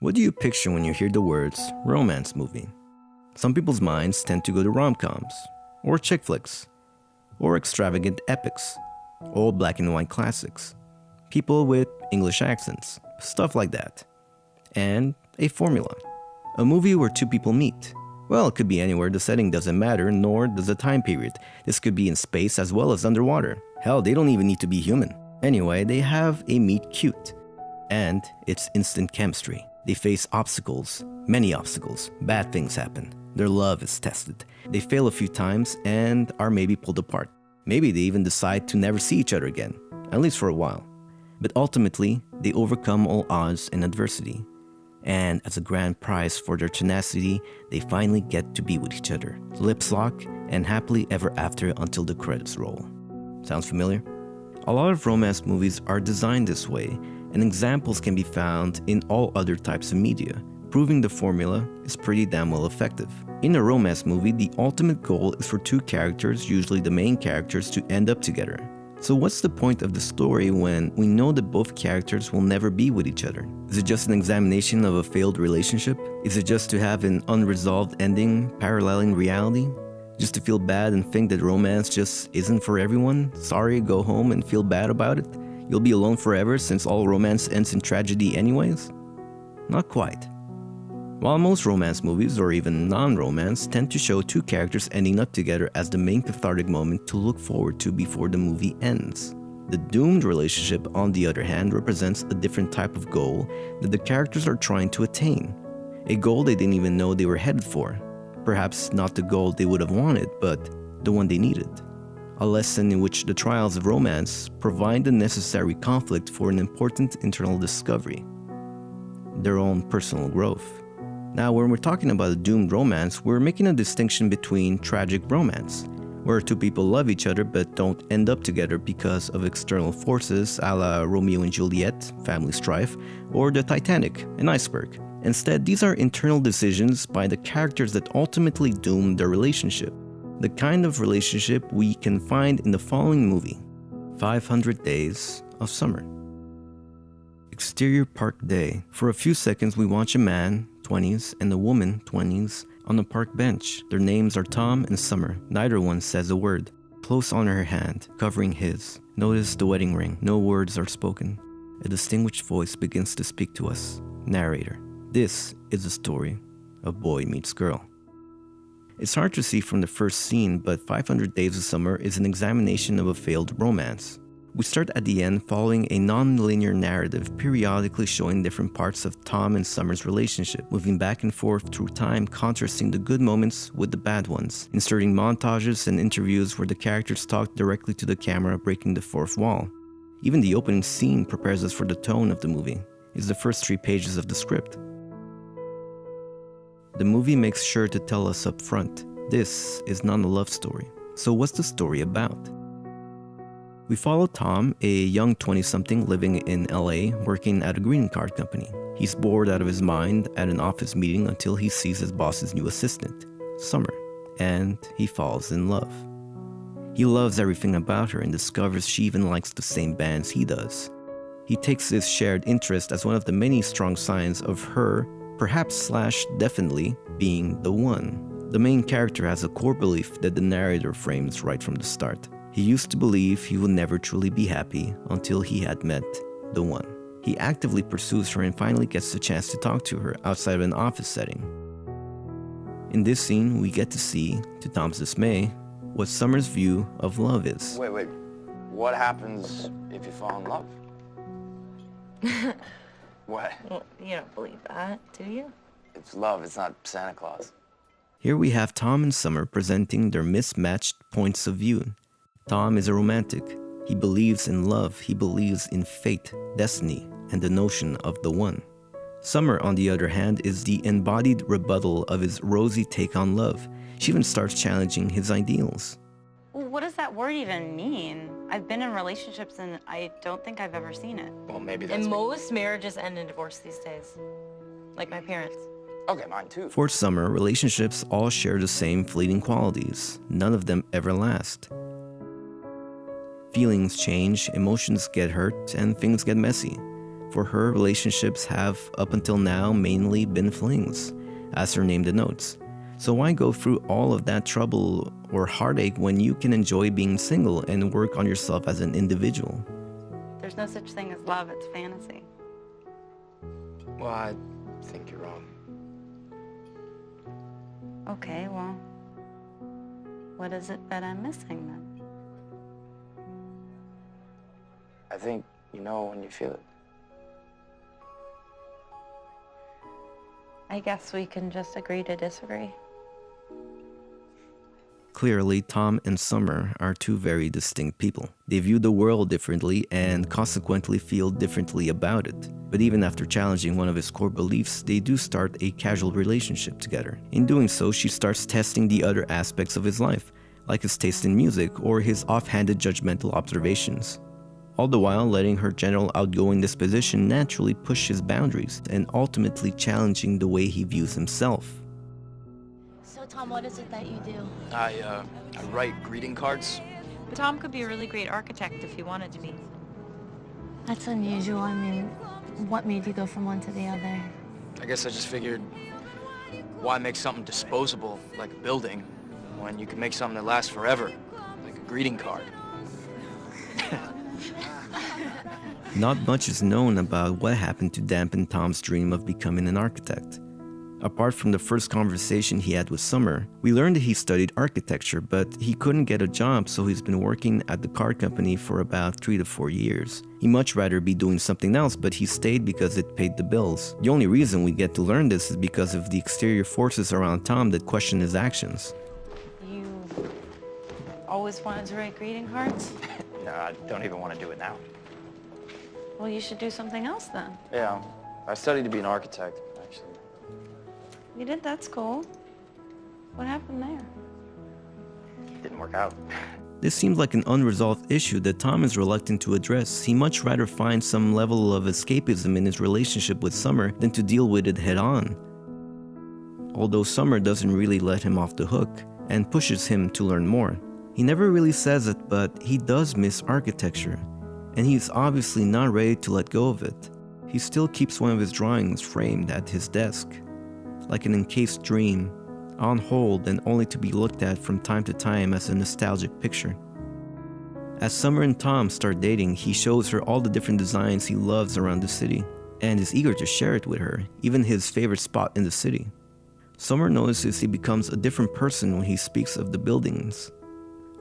What do you picture when you hear the words romance movie? Some people's minds tend to go to rom-coms, or chick flicks, or extravagant epics, old black and white classics, people with English accents, stuff like that. And a formula. A movie where two people meet. Well, it could be anywhere, the setting doesn't matter, nor does the time period. This could be in space as well as underwater. Hell, they don't even need to be human. Anyway, they have a meet cute. And it's instant chemistry. They face obstacles, many obstacles, bad things happen. Their love is tested. They fail a few times and are maybe pulled apart. Maybe they even decide to never see each other again, at least for a while. But ultimately, they overcome all odds and adversity. And as a grand prize for their tenacity, they finally get to be with each other, lips lock, and happily ever after until the credits roll. Sounds familiar? A lot of romance movies are designed this way, and examples can be found in all other types of media, proving the formula is pretty damn well effective. In a romance movie, the ultimate goal is for two characters, usually the main characters, to end up together. So what's the point of the story when we know that both characters will never be with each other? Is it just an examination of a failed relationship? Is it just to have an unresolved ending paralleling reality? Just to feel bad and think that romance just isn't for everyone? Sorry, go home and feel bad about it? You'll be alone forever since all romance ends in tragedy anyways? Not quite. While most romance movies, or even non-romance, tend to show two characters ending up together as the main cathartic moment to look forward to before the movie ends. The doomed relationship, on the other hand, represents a different type of goal that the characters are trying to attain. A goal they didn't even know they were headed for. Perhaps not the goal they would have wanted, but the one they needed. A lesson in which the trials of romance provide the necessary conflict for an important internal discovery. Their own personal growth. Now, when we're talking about a doomed romance, we're making a distinction between tragic romance, where two people love each other but don't end up together because of external forces a la Romeo and Juliet, family strife, or the Titanic, an iceberg. Instead, these are internal decisions by the characters that ultimately doom their relationship. The kind of relationship we can find in the following movie, 500 Days of Summer. Exterior park day. For a few seconds, we watch a man, 20s, and a woman, 20s, on a park bench. Their names are Tom and Summer. Neither one says a word. Close on her hand, covering his. Notice the wedding ring. No words are spoken. A distinguished voice begins to speak to us. Narrator. This is the story of Boy Meets Girl. It's hard to see from the first scene, but 500 Days of Summer is an examination of a failed romance. We start at the end following a non-linear narrative, periodically showing different parts of Tom and Summer's relationship, moving back and forth through time, contrasting the good moments with the bad ones, inserting montages and interviews where the characters talk directly to the camera, breaking the fourth wall. Even the opening scene prepares us for the tone of the movie. It's the first 3 pages of the script. The movie makes sure to tell us up front, this is not a love story. So what's the story about? We follow Tom, a young 20-something living in LA, working at a green card company. He's bored out of his mind at an office meeting until he sees his boss's new assistant, Summer, and he falls in love. He loves everything about her and discovers she even likes the same bands he does. He takes this shared interest as one of the many strong signs of her, perhaps / definitely, being the one. The main character has a core belief that the narrator frames right from the start. He used to believe he would never truly be happy until he had met the one. He actively pursues her and finally gets the chance to talk to her outside of an office setting. In this scene, we get to see, to Tom's dismay, what Summer's view of love is. Wait. What happens if you fall in love? What? Well, you don't believe that, do you? It's love, it's not Santa Claus. Here we have Tom and Summer presenting their mismatched points of view. Tom is a romantic. He believes in love, he believes in fate, destiny, and the notion of the one. Summer, on the other hand, is the embodied rebuttal of his rosy take on love. She even starts challenging his ideals. Well, what does that word even mean? I've been in relationships and I don't think I've ever seen it. Well, maybe that's... And most marriages end in divorce these days. Like my parents. Okay, mine too. For Summer, relationships all share the same fleeting qualities. None of them ever last. Feelings change, emotions get hurt, and things get messy. For her, relationships have, up until now, mainly been flings, as her name denotes. So why go through all of that trouble or heartache when you can enjoy being single and work on yourself as an individual? There's no such thing as love, it's fantasy. Well, I think you're wrong. Okay, well, what is it that I'm missing then? I think you know when you feel it. I guess we can just agree to disagree. Clearly, Tom and Summer are two very distinct people. They view the world differently and consequently feel differently about it. But even after challenging one of his core beliefs, they do start a casual relationship together. In doing so, she starts testing the other aspects of his life, like his taste in music or his offhanded judgmental observations. All the while letting her general outgoing disposition naturally push his boundaries and ultimately challenging the way he views himself. So Tom, what is it that you do? I write greeting cards. Tom could be a really great architect if he wanted to be. That's unusual. I mean, what made you go from one to the other? I guess I just figured, why make something disposable, like a building, when you can make something that lasts forever, like a greeting card? Not much is known about what happened to dampen Tom's dream of becoming an architect. Apart from the first conversation he had with Summer, we learned that he studied architecture, but he couldn't get a job, so he's been working at the car company for about 3 to 4 years. He'd much rather be doing something else, but he stayed because it paid the bills. The only reason we get to learn this is because of the exterior forces around Tom that question his actions. You always wanted to write greeting cards? No, I don't even want to do it now. Well, you should do something else then. Yeah, I studied to be an architect, actually. You did? That's cool. What happened there? It didn't work out. This seems like an unresolved issue that Tom is reluctant to address. He'd much rather find some level of escapism in his relationship with Summer than to deal with it head on. Although Summer doesn't really let him off the hook and pushes him to learn more. He never really says it, but he does miss architecture, and he's obviously not ready to let go of it. He still keeps one of his drawings framed at his desk, like an encased dream, on hold and only to be looked at from time to time as a nostalgic picture. As Summer and Tom start dating, he shows her all the different designs he loves around the city, and is eager to share it with her, even his favorite spot in the city. Summer notices he becomes a different person when he speaks of the buildings.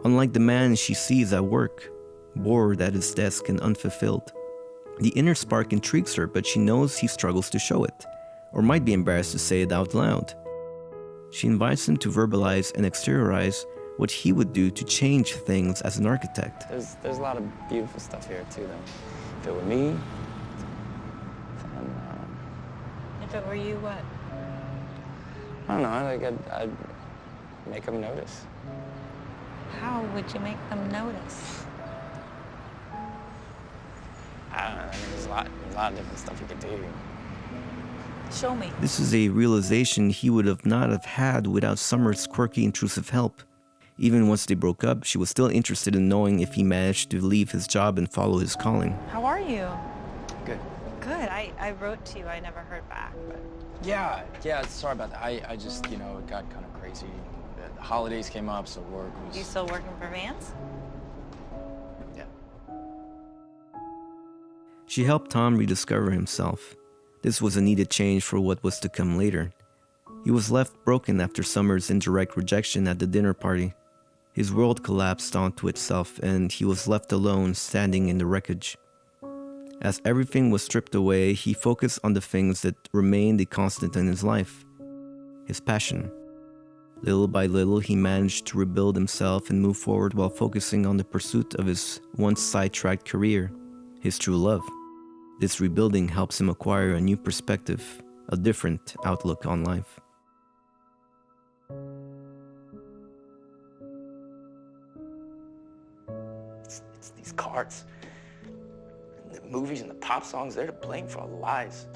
Unlike the man she sees at work, bored at his desk and unfulfilled. The inner spark intrigues her, but she knows he struggles to show it, or might be embarrassed to say it out loud. She invites him to verbalize and exteriorize what he would do to change things as an architect. There's a lot of beautiful stuff here, too, though. If it were me, then, If it were you, what? I don't know, like I'd make them notice. How would you make them notice? I don't know, I mean, there's a lot of different stuff you could do. Show me. This is a realization he would have not have had without Summer's quirky, intrusive help. Even once they broke up, she was still interested in knowing if he managed to leave his job and follow his calling. How are you? Good. Good. I wrote to you. I never heard back, but... Yeah, sorry about that. I just, it got kind of crazy. The holidays came up, so work was... You still working for Vance? Yeah. She helped Tom rediscover himself. This was a needed change for what was to come later. He was left broken after Summer's indirect rejection at the dinner party. His world collapsed onto itself, and he was left alone, standing in the wreckage. As everything was stripped away, he focused on the things that remained a constant in his life. His passion. Little by little, he managed to rebuild himself and move forward while focusing on the pursuit of his once sidetracked career, his true love. This rebuilding helps him acquire a new perspective, a different outlook on life. It's these cards. The movies and the pop songs, they're to blame for all the lies.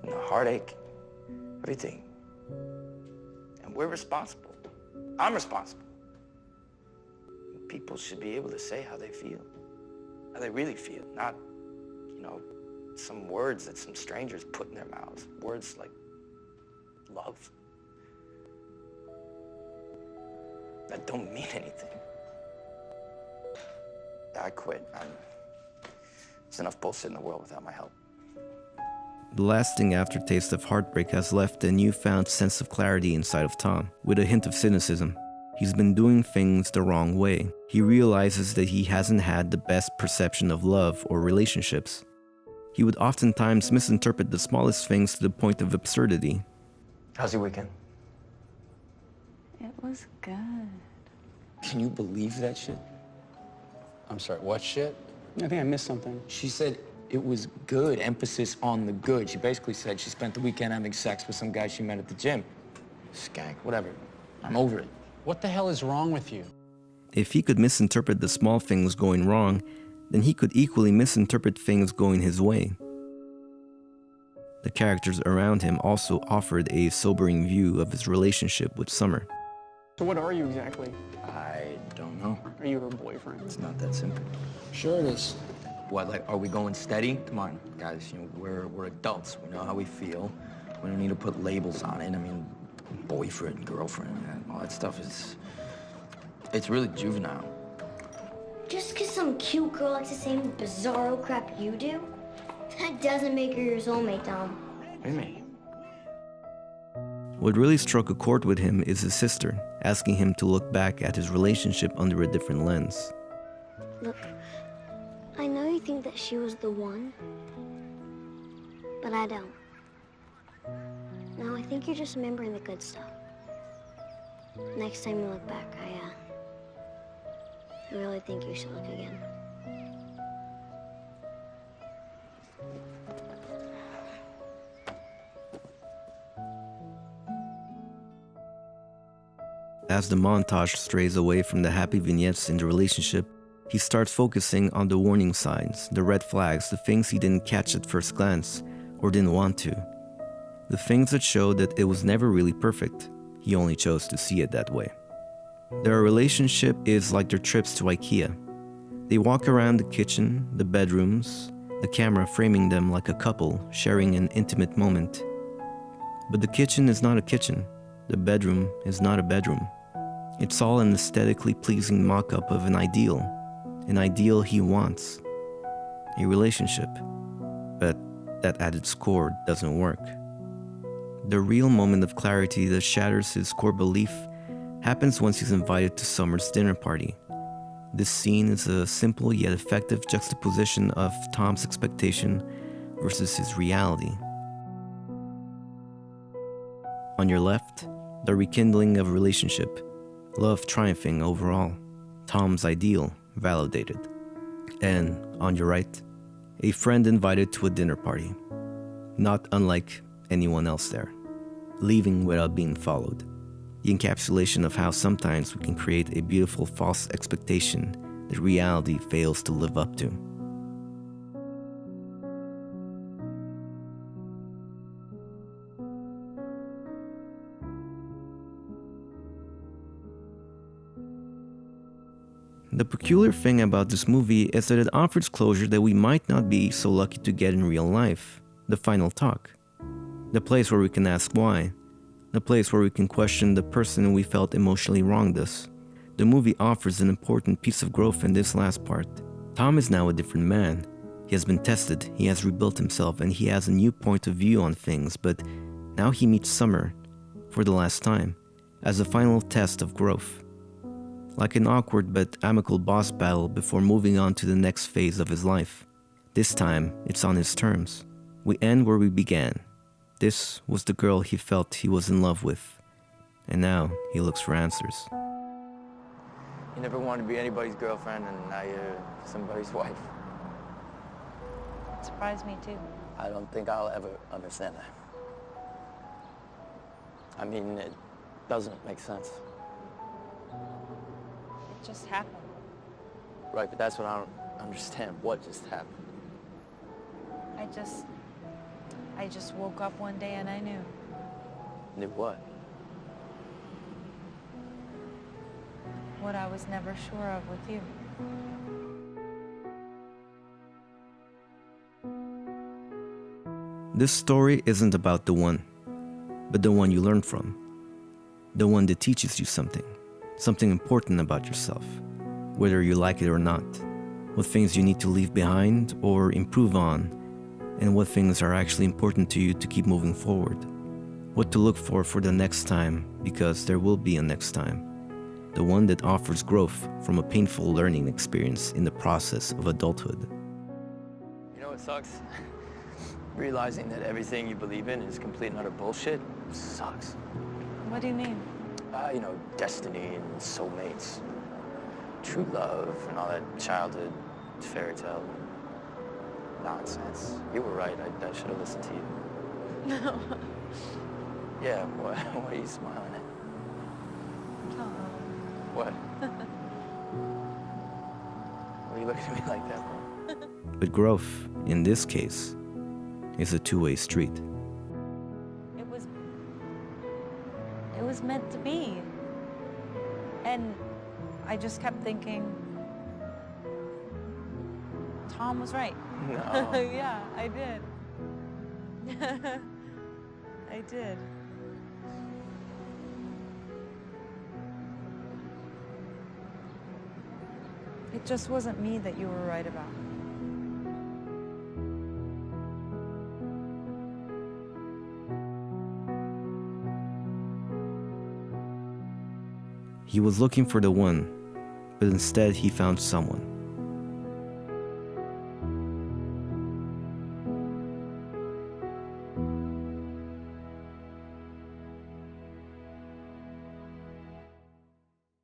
And the heartache, everything. And we're responsible. I'm responsible. People should be able to say how they feel. How they really feel, not, some words that some strangers put in their mouths. Words like love. That don't mean anything. I quit. There's enough bullshit in the world without my help. The lasting aftertaste of heartbreak has left a newfound sense of clarity inside of Tom, with a hint of cynicism. He's been doing things the wrong way. He realizes that he hasn't had the best perception of love or relationships. He would oftentimes misinterpret the smallest things to the point of absurdity. How's your weekend? It was good. Can you believe that shit? I'm sorry, what shit? I think I missed something. She said it was good, emphasis on the good. She basically said she spent the weekend having sex with some guy she met at the gym. Skank, whatever. I'm over it. What the hell is wrong with you? If he could misinterpret the small things going wrong, then he could equally misinterpret things going his way. The characters around him also offered a sobering view of his relationship with Summer. So what are you exactly? I don't know. Are you her boyfriend? It's not that simple. Sure it is. What, like, are we going steady? Come on, guys, you know, we're adults. We know how we feel. We don't need to put labels on it. I mean, boyfriend, girlfriend, and all that stuff it's really juvenile. Just because some cute girl likes the same bizarro crap you do, that doesn't make her your soulmate, Tom. What do you mean? What really struck a chord with him is his sister, asking him to look back at his relationship under a different lens. Look, I know you think that she was the one, but I don't. No, I think you're just remembering the good stuff. Next time you look back, I really think you should look again. As the montage strays away from the happy vignettes in the relationship, he starts focusing on the warning signs, the red flags, the things he didn't catch at first glance, or didn't want to. The things that show that it was never really perfect. He only chose to see it that way. Their relationship is like their trips to IKEA. They walk around the kitchen, the bedrooms, the camera framing them like a couple sharing an intimate moment. But the kitchen is not a kitchen. The bedroom is not a bedroom. It's all an aesthetically pleasing mock-up of an ideal he wants, a relationship. But that at its core doesn't work. The real moment of clarity that shatters his core belief happens once he's invited to Summer's dinner party. This scene is a simple yet effective juxtaposition of Tom's expectation versus his reality. On your left, the rekindling of a relationship, love triumphing overall, Tom's ideal validated. And on your right, a friend invited to a dinner party, not unlike anyone else there, leaving without being followed. The encapsulation of how sometimes we can create a beautiful false expectation that reality fails to live up to. The peculiar thing about this movie is that it offers closure that we might not be so lucky to get in real life. The final talk. The place where we can ask why. The place where we can question the person we felt emotionally wronged us. The movie offers an important piece of growth in this last part. Tom is now a different man. He has been tested, he has rebuilt himself, and he has a new point of view on things, but now he meets Summer, for the last time, as a final test of growth. Like an awkward but amicable boss battle before moving on to the next phase of his life. This time, it's on his terms. We end where we began. This was the girl he felt he was in love with. And now, he looks for answers. You never wanted to be anybody's girlfriend, and now you're somebody's wife. It surprised me too. I don't think I'll ever understand that. I mean, it doesn't make sense. It just happened. Right, but that's what I don't understand. What just happened? I just woke up one day and I knew. Knew what? What I was never sure of with you. This story isn't about the one, but the one you learn from. The one that teaches you something important about yourself, whether you like it or not, what things you need to leave behind or improve on, and what things are actually important to you to keep moving forward. What to look for the next time, because there will be a next time. The one that offers growth from a painful learning experience in the process of adulthood. You know what sucks? Realizing that everything you believe in is complete and utter bullshit sucks. What do you mean? Destiny and soulmates, true love, and all that childhood fairy tale nonsense. You were right. I should have listened to you. No. Yeah, what are you smiling at? Oh. What? What are you looking at me like that for? But growth, in this case, is a two-way street. It was meant to be. And I just kept thinking, Tom was right. No. Yeah, I did. I did. It just wasn't me that you were right about. He was looking for the one, but instead he found someone.